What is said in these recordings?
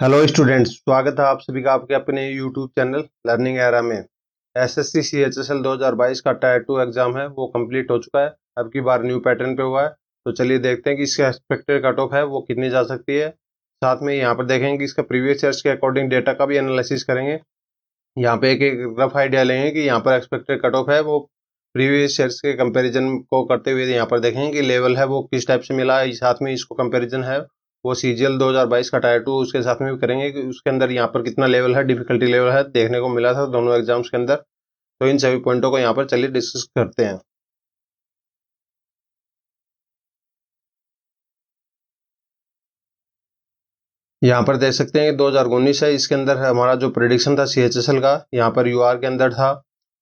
Hello students, स्वागत है आप सभी का आपके अपने यूट्यूब चैनल लर्निंग एरा में। एसएससी सीएचएसएल 2022 का टायर 2 एग्जाम है वो कंप्लीट हो चुका है। अब की बार न्यू पैटर्न पे हुआ है, तो चलिए देखते हैं कि इसका एक्सपेक्टेड कट ऑफ है वो कितनी जा सकती है। साथ में यहाँ पर देखेंगे कि इसका प्रीवियस ईयर्स के अकॉर्डिंग डेटा का भी एनालिसिस करेंगे। यहाँ पे एक रफ आइडिया लेंगे कि यहाँ पर एक्सपेक्टेड कट ऑफ है वो प्रीवियस ईयर्स के कंपैरिजन को करते हुए यहाँ पर देखेंगे कि लेवल है वो किस टाइप से मिला है। साथ में इसको कंपैरिजन है वो सीजीएल 2022 का टायर 2 उसके साथ में भी करेंगे कि उसके अंदर यहाँ पर कितना लेवल है, डिफिकल्टी लेवल है देखने को मिला था दोनों एग्जाम्स के अंदर। तो इन सभी पॉइंटों को यहाँ पर चलिए डिस्कस करते हैं। यहाँ पर देख सकते हैं कि 2019 है, इसके अंदर हमारा जो प्रेडिक्शन था सीएचएसएल का, यहाँ पर यूआर के अंदर था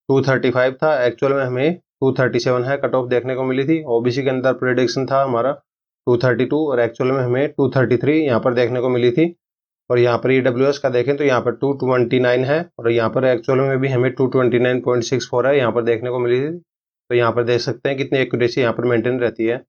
235 था, एक्चुअल में हमें 237 है कट ऑफ देखने को मिली थी। ओबीसी के अंदर प्रेडिक्शन था हमारा 232 और एक्चुअल में हमें 233 यहाँ पर देखने को मिली थी। और यहाँ पर ईडब्ल्यूएस का देखें तो यहाँ पर 229 है और यहाँ पर एक्चुअल में भी हमें 229.64 है यहाँ पर देखने को मिली थी। तो यहाँ पर देख सकते हैं कितनी एक्यूरेसी यहाँ पर मेंटेन रहती है।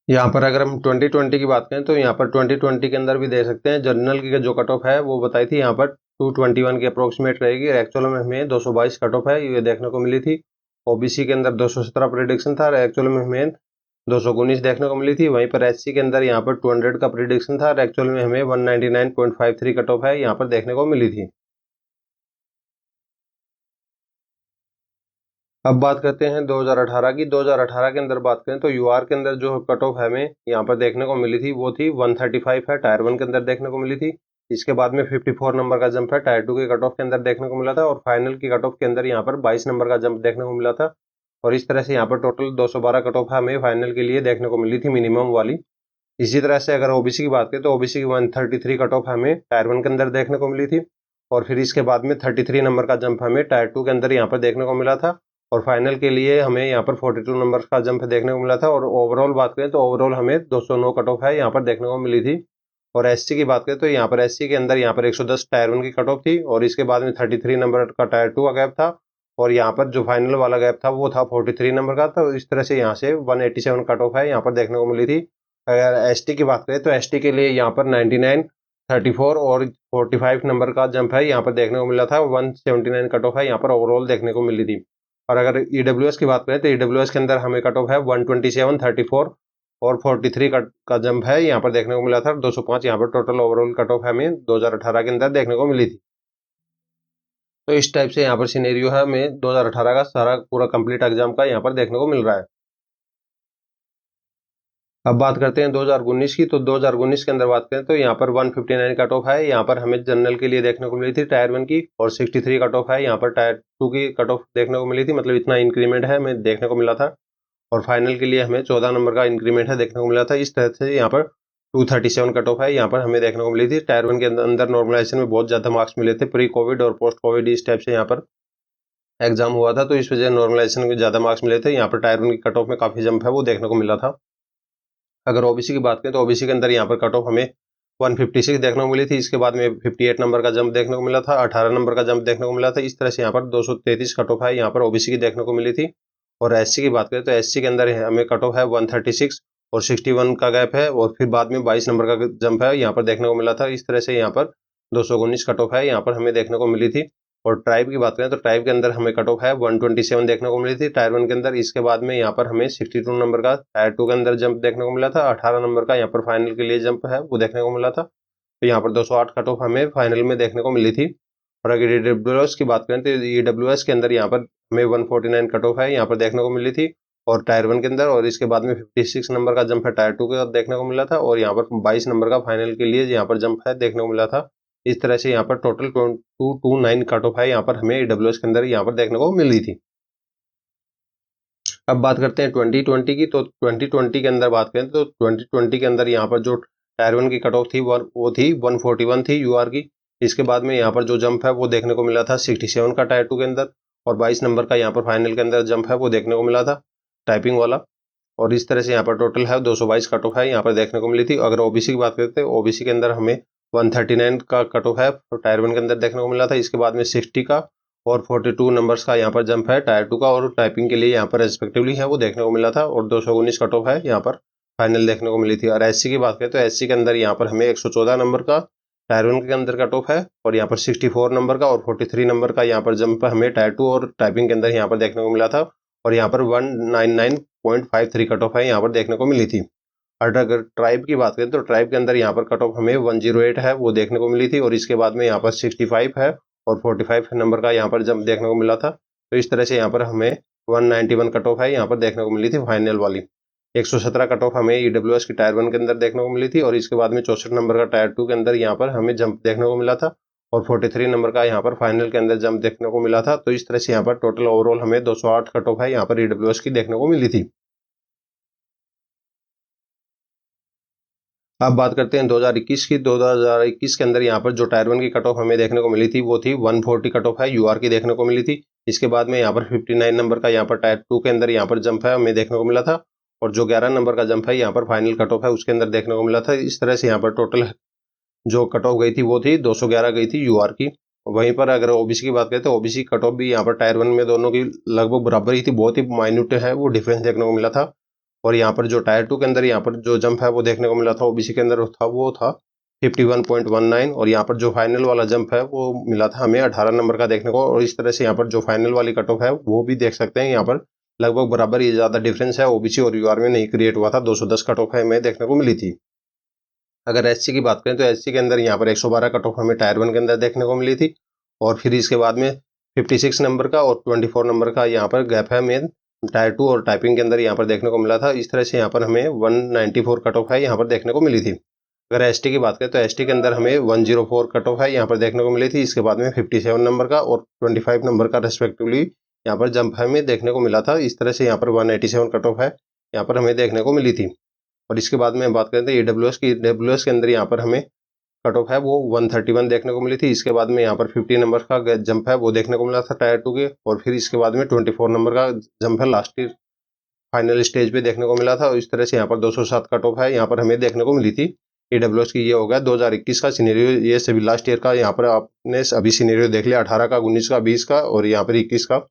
यहाँ पर अगर हम 2020 की बात करें तो यहाँ पर 2020 के अंदर भी देख सकते हैं जनरल की जो कट ऑफ है वो बताई थी यहाँ पर 221 के अप्रोक्सीमेट रहेगी। एक्चुअल में हमें 222 कट ऑफ है ये देखने को मिली थी। ओबीसी के अंदर 217 प्रिडिक्शन था और एक्चुअल में हमें 219 देखने को मिली थी। वहीं पर एससी के अंदर यहाँ पर 200 का प्रिडिक्शन था और एक्चुअल में हमें 199.53 कट ऑफ है यहाँ पर देखने को मिली थी। अब बात करते हैं 2018 की। 2018 के अंदर बात करें तो यूआर के अंदर जो कट ऑफ हमें यहाँ पर देखने को मिली थी वो थी 135 है, टायर 1 के अंदर देखने को मिली थी। इसके बाद में 54 नंबर का जंप है टायर 2 के कट ऑफ के अंदर देखने को मिला था और फाइनल की कट ऑफ के अंदर यहाँ पर 22 नंबर का जंप देखने को मिला था। और इस तरह से यहाँ पर टोटल 212 कट ऑफ हमें फाइनल के लिए देखने को मिली थी मिनिमम वाली। इसी तरह से अगर ओबीसी की बात करें तो ओबीसी की 133 कट ऑफ हमें टायर 1 के अंदर देखने को मिली थी और फिर इसके बाद में 33 नंबर का जंप हमें टायर 2 के अंदर यहाँ पर देखने को मिला था। और फाइनल के लिए हमें यहाँ पर 42 नंबर का जंप देखने को मिला था। और ओवरऑल बात करें तो ओवरऑल हमें 209 कट ऑफ है यहाँ पर देखने को मिली थी। और एससी की बात करें तो यहाँ पर एससी के अंदर यहाँ पर 110 टायर 1 की कट ऑफ थी और इसके बाद में 33 नंबर का टायर 2 का गैप था और यहाँ पर जो फाइनल वाला गैप था वो था 43 नंबर का। तो इस तरह से यहाँ से 187 कट ऑफ है यहाँ पर देखने को मिली थी। अगर एसटी की बात करें तो एसटी के लिए यहाँ पर 99, 34 और 45 नंबर का जंप है यहाँ पर देखने को मिला था। 179 कट ऑफ है यहाँ पर ओवरऑल देखने को मिली थी। और अगर ईडब्ल्यूएस की बात करें तो ईडब्ल्यूएस के अंदर हमें कट ऑफ है 127, 34 और 43 का जंप है यहाँ पर देखने को मिला था। 205 यहाँ पर टोटल ओवरऑल कट ऑफ हमें 2018 के अंदर देखने को मिली थी। तो इस टाइप से यहाँ पर सिनेरियो है हमें 2018 का सारा पूरा कंप्लीट एग्जाम का यहाँ पर देखने को मिल रहा है। अब बात करते हैं 2019 की। तो 2019 के अंदर बात करें तो यहाँ पर 159 कट ऑफ है यहाँ पर हमें जनरल के लिए देखने को मिली थी टायर 1 की और 63 कट ऑफ है यहाँ पर टायर 2 की कट ऑफ देखने को मिली थी। मतलब इतना इंक्रीमेंट है हमें देखने को मिला था। और फाइनल के लिए हमें 14 नंबर का इंक्रीमेंट है देखने को मिला था। इस तरह से यहाँ पर 237 कट ऑफ है यहाँ पर हमें देखने को मिली थी। टायर 1 के अंदर नॉर्मलाइजेशन में बहुत ज़्यादा मार्क्स मिले थे प्री कोविड और पोस्ट कोविड इस टाइप से यहाँ पर एग्जाम हुआ था, तो इस वजह नॉर्मलाइजेशन में ज़्यादा मार्क्स मिले थे। यहाँ पर टायर 1 की कट ऑफ में काफ़ी जंप है वो देखने को मिला था। अगर ओबीसी की बात करें तो ओबीसी के अंदर यहाँ पर कट ऑफ हमें 156 देखने को मिली थी। इसके बाद में 58 नंबर का जंप देखने को मिला था, 18 नंबर का जंप देखने को मिला था। इस तरह से यहाँ पर 233 कट ऑफ है यहाँ पर ओबीसी की देखने को मिली थी। और एससी की बात करें तो एससी के अंदर हमें कट ऑफ है 136 और 61 का गैप है और फिर बाद में 22 नंबर का जंप है यहाँ पर देखने को मिला था। इस तरह से यहाँ पर 219 कट ऑफ है यहाँ पर हमें देखने को मिली थी। और ट्राइब की बात करें तो ट्राइब के अंदर हमें कट ऑफ है 127 देखने को मिली थी टायर 1 के अंदर। इसके बाद में यहाँ पर हमें 62 नंबर का टायर 2 के अंदर जंप देखने को मिला था। 18 नंबर का यहाँ पर फाइनल के लिए जंप है वो देखने को मिला था। तो यहाँ पर 208 कट ऑफ हमें फाइनल में देखने को मिली थी। और अगर ईडब्ल्यूएस की बात करें तो ईडब्ल्यूएस के अंदर यहाँ पर हमें 149 कट ऑफ है यहाँ पर देखने को मिली थी और टायर 1 के अंदर। और इसके बाद में 56 नंबर का जंप है टायर 2 के देखने को मिला था और यहाँ पर 22 नंबर का फाइनल के लिए यहाँ पर जंप है देखने को मिला था। इस तरह से यहाँ पर टोटल 229 कट ऑफ है यहाँ पर हमें ईडब्ल्यूएस के अंदर यहाँ पर देखने को मिली थी। अब बात करते हैं 2020 की। तो 2020 के अंदर बात करें तो 2020 के अंदर यहाँ पर जो टायर 1 की कट ऑफ थी वो थी 141 थी यूआर की। इसके बाद में यहाँ पर जो जंप है वो देखने को मिला था 67 का टायर 2 के अंदर और 22 नंबर का यहाँ पर फाइनल के अंदर जंप है वो देखने को मिला था टाइपिंग वाला। और इस तरह से यहाँ पर टोटल है 222 कट ऑफ है यहाँ पर देखने को मिली थी। अगर ओबीसी की बात करते हैं ओबीसी के अंदर हमें 139 का कट ऑफ है टायर 1 के अंदर देखने को मिला था। इसके बाद में 60 का और 42 नंबर्स का यहाँ पर जंप है टायर 2 का और टाइपिंग के लिए यहाँ पर रेस्पेक्टिवली है वो देखने को मिला था। और 219 कट ऑफ है यहाँ पर फाइनल देखने को मिली थी। और एससी की बात करें तो एससी के अंदर यहाँ पर हमें 114 नंबर का टायर 1 के अंदर कट ऑफ है और यहाँ पर 64 नंबर का और 43 नंबर का यहाँ पर जंप हमें टायर 2 और टाइपिंग के अंदर यहाँ पर देखने को मिला था और यहाँ पर 199.53 कट ऑफ है यहाँ पर देखने को मिली थी। और अगर ट्राइब की बात करें तो ट्राइब के अंदर यहाँ पर कट ऑफ हमें 108 है वो देखने को मिली थी और इसके बाद में यहाँ पर 65 है और 45 नंबर का यहाँ पर जंप देखने को मिला था। तो इस तरह से यहाँ पर हमें 191 कट ऑफ है यहाँ पर देखने को मिली थी फाइनल वाली। 117 कट ऑफ हमें ईडब्ल्यूएस की टायर 1 के अंदर देखने को मिली थी और इसके बाद में 64 नंबर का टायर 2 के अंदर यहाँ पर हमें जंप देखने को मिला था और 43 नंबर का यहाँ पर फाइनल के अंदर जंप देखने को मिला था। तो इस तरह से यहाँ पर टोटल ओवरऑल हमें 208 कट ऑफ है यहाँ पर ईडब्ल्यूएस की देखने को मिली थी। अब बात करते हैं 2021 की। 2021 के अंदर यहाँ पर जो टायर 1 की कट ऑफ हमें देखने को मिली थी वो थी 140 कट ऑफ है यूआर की देखने को मिली थी। इसके बाद में यहाँ पर 59 नंबर का यहाँ पर टायर 2 के अंदर यहाँ पर जंप है हमें देखने को मिला था और जो 11 नंबर का जंप है यहाँ पर फाइनल कट ऑफ है उसके अंदर देखने को मिला था। इस तरह से यहाँ पर टोटल जो कट ऑफ गई थी वो थी 211 गई थी यूआर की। वहीं पर अगर ओबीसी की बात करें तो ओबीसी कट ऑफ भी यहाँ पर टायर 1 में दोनों की लगभग बराबर ही थी, बहुत ही माइन्यूट है वो डिफरेंस देखने को मिला था। और यहाँ पर जो टायर 2 के अंदर यहाँ पर जो जंप है वो देखने को मिला था ओबीसी के अंदर था वो था 51.19 और यहाँ पर जो फाइनल वाला जंप है वो मिला था हमें 18 नंबर का देखने को। और इस तरह से यहाँ पर जो फाइनल वाली कट ऑफ है वो भी देख सकते हैं यहाँ पर लगभग बराबर ही ज़्यादा डिफरेंस है ओबीसी और यूआर में नहीं क्रिएट हुआ था। 210 कट ऑफ है हमें देखने को मिली थी। अगर एससी की बात करें तो एससी के अंदर यहाँ पर 112 कट ऑफ हमें टायर 1 के अंदर देखने को मिली थी और फिर इसके बाद में 56 नंबर का और 24 नंबर का यहाँ पर गैप है हमें टायर 2 और टाइपिंग के अंदर यहाँ पर देखने को मिला था। इस तरह से यहाँ पर हमें 194 कट ऑफ है यहाँ पर देखने को मिली थी। अगर एसटी की बात करें तो एसटी के अंदर हमें 104 कट ऑफ है यहाँ पर देखने को मिली थी। इसके बाद में 57 नंबर का और 25 नंबर का रेस्पेक्टिवली यहाँ पर जंप हमें देखने को मिला था। इस तरह से यहाँ पर 187 कट ऑफ है यहाँ पर हमें देखने को मिली थी। और इसके बाद में बात करें तो ईडब्ल्यूएस की, ईडब्ल्यूएस के अंदर यहाँ पर हमें कट ऑफ है वो 131 देखने को मिली थी। इसके बाद में यहाँ पर 50 नंबर का जंप है वो देखने को मिला था टायर 2 के और फिर इसके बाद में 24 नंबर का जंप है लास्ट ईयर फाइनल स्टेज पे देखने को मिला था। और इस तरह से यहाँ पर 207 कट ऑफ है यहाँ पर हमें देखने को मिली थी ईडब्ल्यूएस की। ये हो गया 2021 का सिनेरियो, ये सभी लास्ट ईयर का यहाँ पर आपने अभी सिनेरियो देख लिया 18 का, 19 का, 20 का और यहाँ पर 21 का।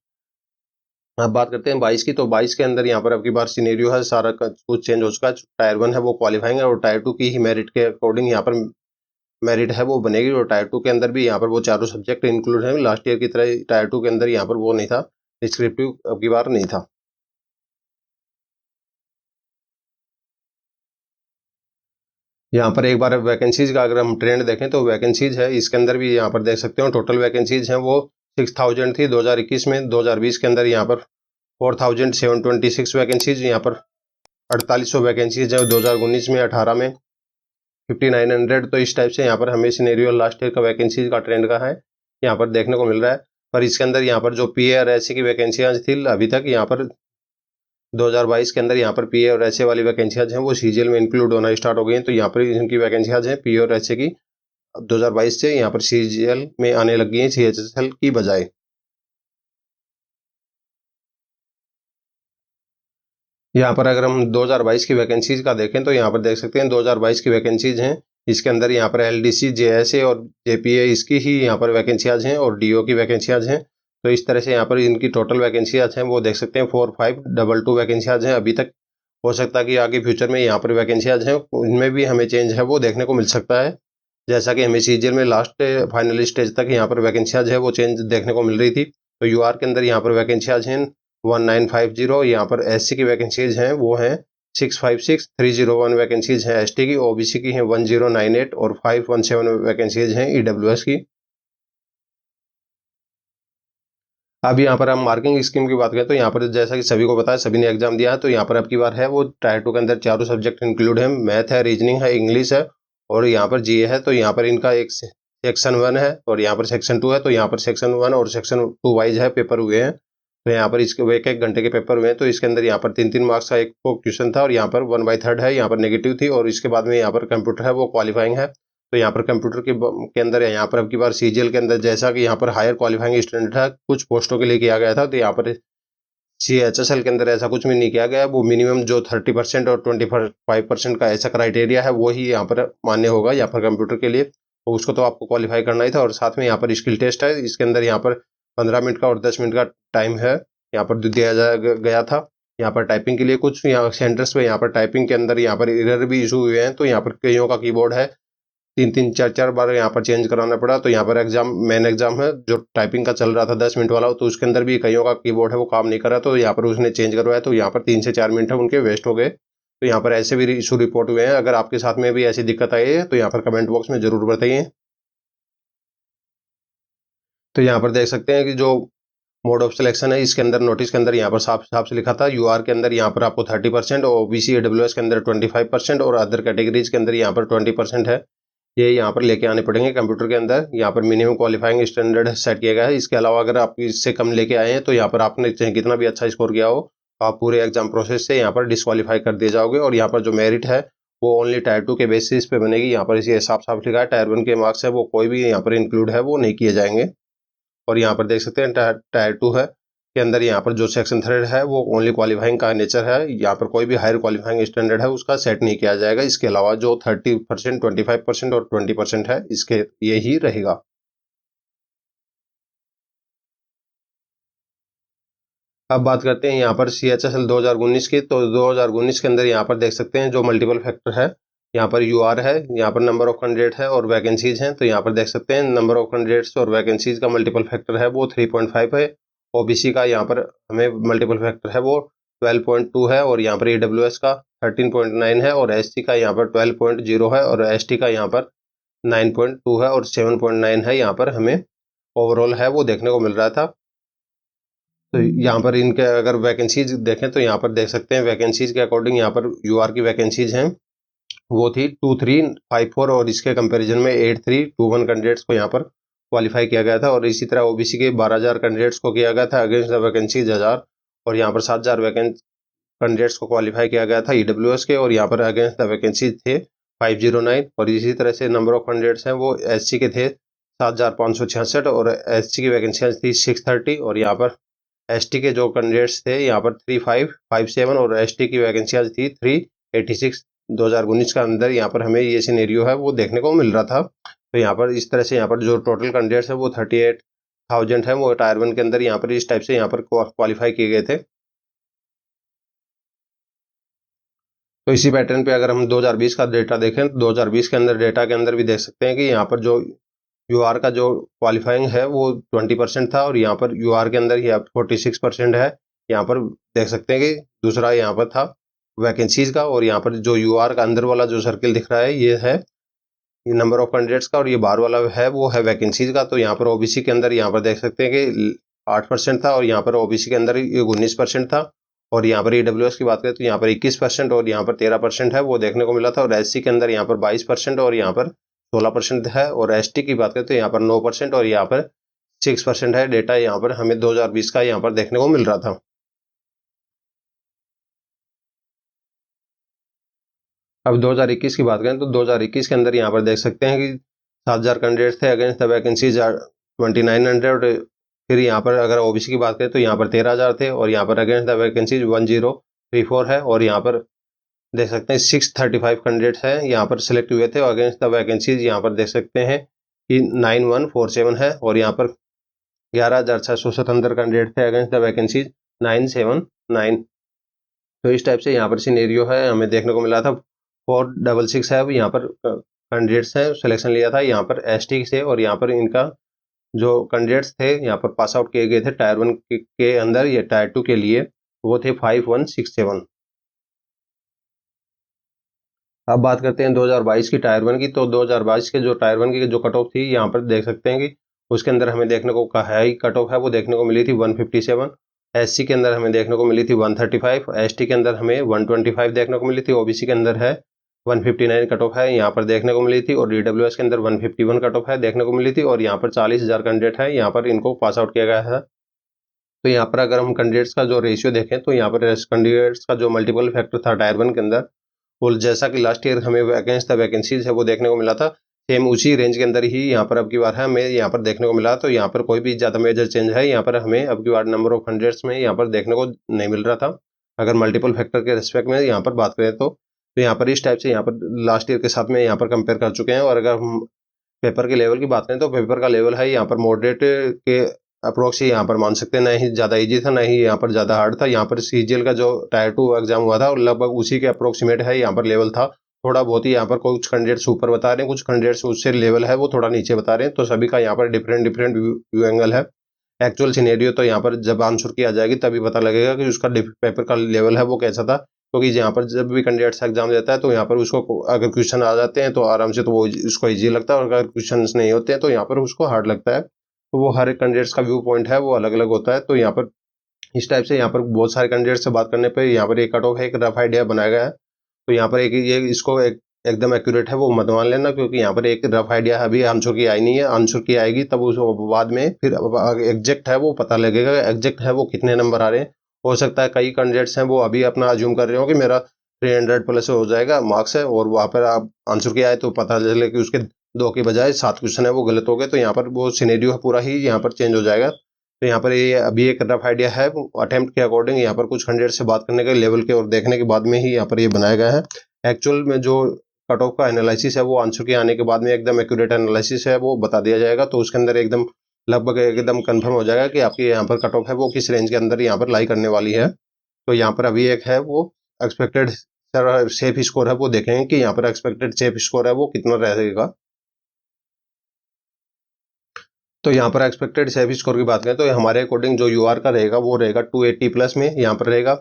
अब बात करते हैं 22 की। तो 22 के अंदर यहाँ पर अब की बार सिनेरियो है सारा कुछ चेंज हो चुका है। टायर 1 है वो क्वालिफाइंग है और टायर 2 की ही मेरिट के अकॉर्डिंग यहाँ पर मेरिट है वो बनेगी। और टायर 2 के अंदर भी यहाँ पर वो चारों सब्जेक्ट इंक्लूड हैं लास्ट ईयर की तरह। टायर 2 के अंदर यहाँ पर वो नहीं था, डिस्क्रिप्टिव अब की बार नहीं था। यहाँ पर एक बार वैकेंसीज का अगर हम ट्रेंड देखें तो वैकेंसीज है इसके अंदर भी यहाँ पर देख सकते हो टोटल वैकेंसीज हैं वो 6000 थी 2021 में। 2020 के अंदर यहाँ पर 4726 वैकेंसीज, यहाँ पर 4800 वैकेंसीज है 2019 में, 18 में 5900। तो इस टाइप से यहाँ पर हमें सिनेरियो लास्ट ईयर का वैकेंसीज का ट्रेंड का है यहाँ पर देखने को मिल रहा है। पर इसके अंदर यहाँ पर जो पीए और एससी की वैकेंसियाँ थी अभी तक यहाँ पर 2022 के अंदर यहाँ पर पीए और एसए वाली वैकेंसियाँ हैं वो सीजीएल में इंक्लूड होना स्टार्ट हो गई हैं। तो यहाँ पर इनकी वैकेंसियाँ हैं पीए और एसए की 2022 से यहाँ पर सीजीएल में आने लग गई हैं सीएचएसएल की बजाय। यहाँ पर अगर हम 2022 की वैकेंसीज का देखें तो यहाँ पर देख सकते हैं 2022 की वैकेंसीज हैं इसके अंदर यहाँ पर एलडीसी, जेएसए और जेपीए इसकी ही यहाँ पर वैकेंसियाज हैं और डीओ की वैकेंसियाज हैं। तो इस तरह से यहाँ पर इनकी टोटल वैकेंसियाज हैं वो देख सकते हैं 4522 वैकेंसियाज हैं अभी तक। हो सकता है कि आगे फ्यूचर में यहाँ पर वैकेंसियाज हैं उनमें भी हमें चेंज है वो देखने को मिल सकता है। जैसा कि हमें सीजीएल में लास्ट फाइनल स्टेज तक यहाँ पर वैकेंसियाज है वो चेंज देखने को मिल रही थी। तो यूआर के अंदर यहाँ पर वैकेंसियाज हैं 1950। यहाँ पर एससी की वैकेंसीज हैं वो हैं 656। 301 वैकेंसीज हैं एसटी की, ओबीसी की हैं 1098 और 517 वैकेंसीज हैं ईडब्ल्यूएस की। अब यहाँ पर हम मार्किंग स्कीम की बात करें तो यहाँ पर जैसा कि सभी को पता है सभी ने एग्जाम दिया है। तो यहाँ पर अब की बार है वो टायर 2 के अंदर चारों सब्जेक्ट इंक्लूड है, मैथ है, रीजनिंग है, इंग्लिश है और यहाँ पर जीए है। तो यहाँ पर इनका एक सेक्शन 1 है और यहाँ पर सेक्शन 2 है। तो यहाँ पर सेक्शन 1 और सेक्शन 2 वाइज है पेपर हुए हैं। तो यहाँ पर इसके 1-1 घंटे के पेपर हुए हैं। तो इसके अंदर यहाँ पर 3-3 मार्क्स का एक क्वेश्चन था और यहाँ पर 1/3 है यहाँ पर नेगेटिव थी। और इसके बाद में यहाँ पर कंप्यूटर है वो क्वालिफाइंग है। तो यहाँ पर कंप्यूटर के अंदर यहाँ पर अब की बार सीजीएल के अंदर जैसा कि यहाँ पर हायर क्वालिफाइंग स्टूडेंट है कुछ पोस्टों के लिए किया गया था। तो यहाँ पर सीएचएसएल के अंदर ऐसा कुछ भी नहीं किया गया। वो मिनिमम जो 30% और 25% का ऐसा क्राइटेरिया है वो ही यहाँ पर मान्य होगा यहाँ पर कंप्यूटर के लिए। तो उसको तो आपको क्वालिफाई करना ही था। और साथ में यहाँ पर स्किल टेस्ट है इसके अंदर यहाँ पर 15 मिनट का और 10 मिनट का टाइम है यहाँ पर दिया गया था। यहाँ पर टाइपिंग के लिए कुछ यहाँ सेंटर्स पे यहाँ पर टाइपिंग के अंदर यहाँ पर एरर भी इशू हुए हैं, तो यहाँ पर कईयों का कीबोर्ड है 3-3 4-4 बार यहाँ पर चेंज कराना पड़ा। तो यहाँ पर मेन एग्जाम है जो टाइपिंग का चल रहा था 10 मिनट वाला, तो उसके अंदर भी कईयों का कीबोर्ड है वो काम नहीं कर रहा, तो यहाँ पर उसने चेंज करवाया, तो यहाँ पर 3 से 4 मिनट है उनके वेस्ट हो गए। तो यहाँ पर ऐसे भी इशू रिपोर्ट हुए हैं। अगर आपके साथ में भी ऐसी दिक्कत आई है तो यहाँ पर कमेंट बॉक्स में जरूर बताइए। तो यहाँ पर देख सकते हैं कि जो मोड ऑफ सिलेक्शन है इसके अंदर नोटिस के अंदर यहाँ पर साफ साफ से लिखा था यूआर के अंदर यहाँ पर आपको 30%, ओबीसी ईडब्ल्यूएस के अंदर 25% और अदर कैटेगरीज के अंदर यहाँ पर 20% है। ये यहाँ पर लेके आने पड़ेंगे कंप्यूटर के अंदर। यहाँ पर मिनिमम क्वालिफाइंग स्टैंडर्ड सेट किया गया है। इसके अलावा अगर आप इससे कम लेके आए हैं तो यहाँ पर आपने चाहे कितना भी अच्छा स्कोर किया हो, तो आप पूरे एग्जाम प्रोसेस से यहाँ पर डिस्क्वालीफाई कर दिए जाओगे। और यहाँ पर जो मेरिट है वो ओनली टायर 2 के बेसिस पे बनेगी। यहाँ पर इसे साफ साफ लिखा है टायर 1 के मार्क्स है वो कोई भी यहाँ पर इंक्लूड है वो नहीं किए जाएंगे। और यहाँ पर देख सकते हैं टायर 2 है के अंदर यहाँ पर जो सेक्शन 3 है वो ओनली क्वालिफाइंग का नेचर है। यहाँ पर कोई भी हायर क्वालिफाइंग स्टैंडर्ड है उसका सेट नहीं किया जाएगा। इसके अलावा जो 30%, 25% और 20% है इसके ये ही रहेगा। अब बात करते हैं यहाँ पर CHSL 2019 की। तो 2019 के अंदर यहाँ पर देख सकते हैं जो मल्टीपल फैक्टर है, यहाँ पर यूआर है, यहाँ पर नंबर ऑफ कैंडिडेट है और वैकेंसीज हैं। तो यहाँ पर देख सकते हैं नंबर ऑफ कैंडिडेट्स और वैकेंसीज का मल्टीपल फैक्टर है वो 3.5 है। ओबीसी का यहाँ पर हमें मल्टीपल फैक्टर है वो 12.2 है और यहाँ पर ईडब्ल्यूएस का 13.9 है और एससी का यहाँ पर 12.0 है और एसटी का यहाँ पर 9.2 है और 7.9 है। यहाँ पर हमें ओवरऑल है वो देखने को मिल रहा था। तो यहाँ पर इनके अगर वैकेंसीज देखें तो यहाँ पर देख सकते हैं वैकेंसीज के अकॉर्डिंग यहाँ पर यूआर की वैकेंसीज हैं वो थी 2354 और इसके कंपैरिजन में 8321 कैंडिडेट्स को यहाँ पर क्वालिफाई किया गया था। और इसी तरह ओबीसी के 12,000 कैंडिडेट्स को किया गया था अगेंस्ट द वैकेंसीज 1000 और यहाँ पर 7,000 कैंडिडेट्स को क्वालिफाई किया गया था ईडब्ल्यूएस के और यहाँ पर अगेंस्ट द वैकेंसीज थे 509। और इसी तरह से नंबर ऑफ कैंडिडेट्स हैं वो एससी के थे 7,566 और एससी की वैकेंसियाँ थी 630 और यहाँ पर एसटी के जो कैंडिडेट्स थे यहाँ पर 3557 और एसटी की वैकेंसियाँ थी 386। 2019 का अंदर यहाँ पर हमें ये सिनेरियो है वो देखने को मिल रहा था। तो यहाँ पर इस तरह से यहाँ पर जो टोटल कैंडिडेट्स है वो 38,000 है वो टायर 1 के अंदर यहाँ पर इस टाइप से यहाँ पर क्वालिफाई किए गए थे। तो इसी पैटर्न पे अगर हम 2020 का डेटा देखें तो 2020 के अंदर डेटा के अंदर भी देख सकते हैं कि यहाँ पर जो यूआर का जो क्वालिफाइंग है वो 20% था और यहाँ पर यूआर के अंदर ही 46% है। यहाँ पर देख सकते हैं कि दूसरा यहाँ पर था वैकेंसीज का और यहाँ पर जो यूआर का अंदर वाला जो सर्किल दिख रहा है ये है नंबर ऑफ कैंडिडेट्स का और ये बाहर वाला है वो है वैकेंसीज का। तो यहाँ पर ओबीसी के अंदर यहाँ पर देख सकते हैं कि 8% था और यहाँ पर ओबीसी के अंदर ये 19% था और यहाँ पर ईडब्ल्यूएस की बात करें तो यहाँ पर 21% और यहाँ पर 13% है वो देखने को मिला था। और एससी के अंदर यहाँ पर 22% और यहाँ पर 16% है और एसटी की बात करें तो यहाँ पर 9% और यहाँ पर 6% है। डेटा यहाँ पर हमें 2020 का यहाँ पर देखने को मिल रहा था। अब 2021 की बात करें तो 2021 के अंदर यहाँ पर देख सकते हैं कि 7,000 कैंडिडेट्स थे अगेंस्ट द वैकेंसीज 2900। फिर यहाँ पर अगर ओबीसी की बात करें तो यहाँ पर 13,000 थे और यहाँ पर अगेंस्ट द वैकेंसीज 1034 है और यहाँ पर देख सकते हैं 635 कैंडिडेट्स हैं यहाँ पर सिलेक्ट हुए थे और अगेंस्ट द वैकेंसीज यहाँ पर देख सकते हैं कि 9147 है और यहाँ पर 11,677 कैंडिडेट थे अगेंस्ट द वैकेंसीज 979। तो इस टाइप से यहाँ पर सिनेरियो है हमें देखने को मिला था। 466 है यहाँ पर कैंडिडेट्स हैं सिलेक्शन लिया था यहाँ पर एसटी से और यहाँ पर इनका जो कैंडिडेट्स थे यहाँ पर पास आउट किए गए थे टायर 1 के अंदर या टायर 2 के लिए वो थे 5167। अब बात करते हैं 2022 की टायर 1 की। तो 2022 के जो टायर 1 की जो कट ऑफ थी यहाँ पर देख सकते हैं कि उसके अंदर हमें देखने को हाई कट ऑफ है वो देखने को मिली थी 157। एससी के अंदर हमें देखने को मिली थी 135, एसटी के अंदर हमें 125 देखने को मिली थी, ओबीसी के अंदर है 159 कट ऑफ है यहाँ पर देखने को मिली थी और डीडब्ल्यूएस के अंदर 151 कट ऑफ है देखने को मिली थी और यहाँ पर 40,000 कैंडिडेट है यहाँ पर इनको पास आउट किया गया है। तो यहाँ पर अगर हम कैंडिडेट्स का जो रेशियो देखें तो यहाँ पर कैंडिडेट्स का जो मल्टीपल फैक्टर था टायर 1 के अंदर और जैसा कि लास्ट ईयर हमें अगेंस्ट द वैकेंसीज है वो देखने को मिला था सेम उसी रेंज के अंदर ही यहाँ पर अब की बार है हमें यहाँ पर देखने को मिला। तो यहाँ पर कोई भी ज़्यादा मेजर चेंज है यहाँ पर हमें अब की बार नंबर ऑफ कैंडिडेट्स में यहाँ पर देखने को नहीं मिल रहा था। अगर मल्टीपल फैक्टर के रिस्पेक्ट में यहाँ पर बात करें तो यहाँ पर इस टाइप से यहाँ पर लास्ट ईयर के साथ में यहाँ पर कंपेयर कर चुके हैं। और अगर हम पेपर के लेवल की बात करें तो पेपर का लेवल है यहाँ पर मॉडरेट के अप्रोक्स ही यहाँ पर मान सकते हैं, ना ही ज़्यादा इजी था ना ही यहाँ पर ज़्यादा हार्ड था। यहाँ पर सीजीएल का जो टायर 2 एग्जाम हुआ था लगभग उसी के अप्रोक्सीमेट है यहाँ पर लेवल था। थोड़ा बहुत ही यहाँ पर कुछ कैंडिडेट्स ऊपर बता रहे हैं, कुछ कैंडिडेट्स उससे लेवल है वो थोड़ा नीचे बता रहे हैं, तो सभी का यहाँ पर डिफरेंट व्यू एंगल है। एक्चुअल सिनेरियो तो यहाँ पर जब आंसर की आ जाएगी तभी पता लगेगा कि उसका पेपर का लेवल है वो कैसा था, क्योंकि यहाँ पर जब भी कैंडिडेट्स एग्जाम देता है तो यहाँ पर उसको अगर क्वेश्चन आ जाते हैं तो आराम से तो वो उसको ईजी लगता है, और अगर क्वेश्चन नहीं होते हैं तो यहाँ पर उसको हार्ड लगता है। तो वो हर एक कैंडिडेट्स का व्यू पॉइंट है वो अलग अलग होता है। तो यहाँ पर इस टाइप से यहाँ पर बहुत सारे कैंडिडेट से बात करने पर यहाँ पर एक कट ऑफ है, एक रफ आइडिया बनाया गया है। तो यहाँ पर एक ये इसको एकदम एक्यूरेट है वो मत मान लेना, क्योंकि यहाँ पर एक रफ आइडिया अभी आंसर की आई नहीं है, आंसर की आएगी तब उस बाद में फिर एग्जैक्ट है वो पता लगेगा, एग्जैक्ट है वो कितने नंबर आ रहे हैं। हो सकता है कई कैंडिडेट्स हैं वो अभी अपना अज्यूम कर रहे हो कि मेरा 300 प्लस हो जाएगा मार्क्स है, और वहाँ पर आप आंसर की आए तो पता चले कि उसके 2 के बजाय 7 क्वेश्चन है वो गलत हो गए, तो यहाँ पर वो सिनेरियो पूरा ही यहाँ पर चेंज हो जाएगा। तो यहाँ पर ये अभी एक रफ आइडिया है अटेम्प्ट के अकॉर्डिंग, यहाँ पर कुछ कैंडिडेट से बात करने के लेवल के और देखने के बाद में ही यहाँ पर ये बनाया गया है। एक्चुअल में जो कट ऑफ का एनालिसिस है वो आंसर के आने के बाद में एकदम एक्यूरेट एनालिसिस है वो बता दिया जाएगा, तो उसके अंदर एकदम लगभग एकदम कंफर्म हो जाएगा कि आपकी यहाँ पर कट ऑफ है वो किस रेंज के अंदर यहाँ पर लाई करने वाली है। तो यहाँ पर अभी एक है वो एक्सपेक्टेड सेफ स्कोर है वो देखेंगे कि यहाँ पर एक्सपेक्टेड सेफ स्कोर है वो कितना रहेगा। तो यहाँ पर एक्सपेक्टेड सेफ स्कोर की बात करें तो हमारे अकॉर्डिंग जो यूआर का रहेगा वो रहेगा 280 प्लस में यहाँ पर रहेगा,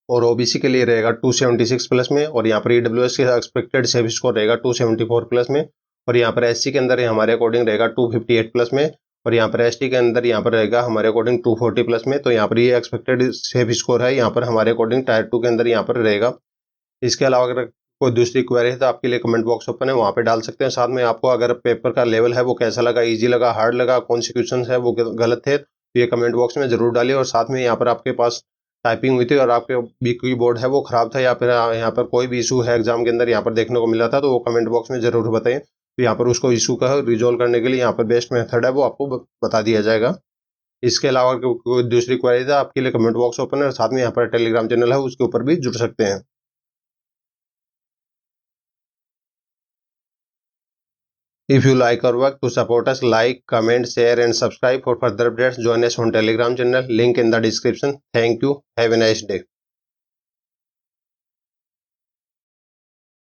और ओबीसी के लिए रहेगा 276 प्लस में, और यहाँ पर ईडब्ल्यूएस के एक्सपेक्टेड सेफ स्कोर रहेगा 274 प्लस में, और यहाँ पर एससी के अंदर हमारे अकॉर्डिंग रहेगा 258 प्लस में, और यहाँ पर एसटी के अंदर यहाँ पर रहेगा हमारे अकॉर्डिंग 240 प्लस में। तो यहाँ पर ये एक्सपेक्टेड सेफ स्कोर है यहाँ पर हमारे अकॉर्डिंग टायर 2 के अंदर यहाँ पर रहेगा। इसके अलावा अगर कोई दूसरी क्वेरी है तो आपके लिए कमेंट बॉक्स ओपन है, वहाँ पे डाल सकते हैं। साथ में आपको अगर पेपर का लेवल है वो कैसा लगा, इजी लगा, हार्ड लगा, कौन से क्वेश्चन है वो गलत थे, तो ये कमेंट बॉक्स में जरूर डालिए। और साथ में यहाँ पर आपके पास टाइपिंग हुई थी और आपके भी कीबोर्ड है वो खराब था, या फिर यहाँ पर कोई भी इशू है एग्जाम के अंदर यहाँ पर देखने को मिला था, तो वो कमेंट बॉक्स में जरूर बताएं। तो यहाँ पर उसको इशू का रिजोल्व करने के लिए यहाँ पर बेस्ट मेथड है वो आपको बता दिया जाएगा। इसके अलावा कोई दूसरी क्वेरी है आपके लिए कमेंट बॉक्स ओपन है, और साथ में यहाँ पर टेलीग्राम चैनल है उसके ऊपर भी जुड़ सकते हैं। If you like our work, to support us, like, comment, share and subscribe. For further updates, join us on Telegram channel. Link in the description. Thank you. Have a nice day.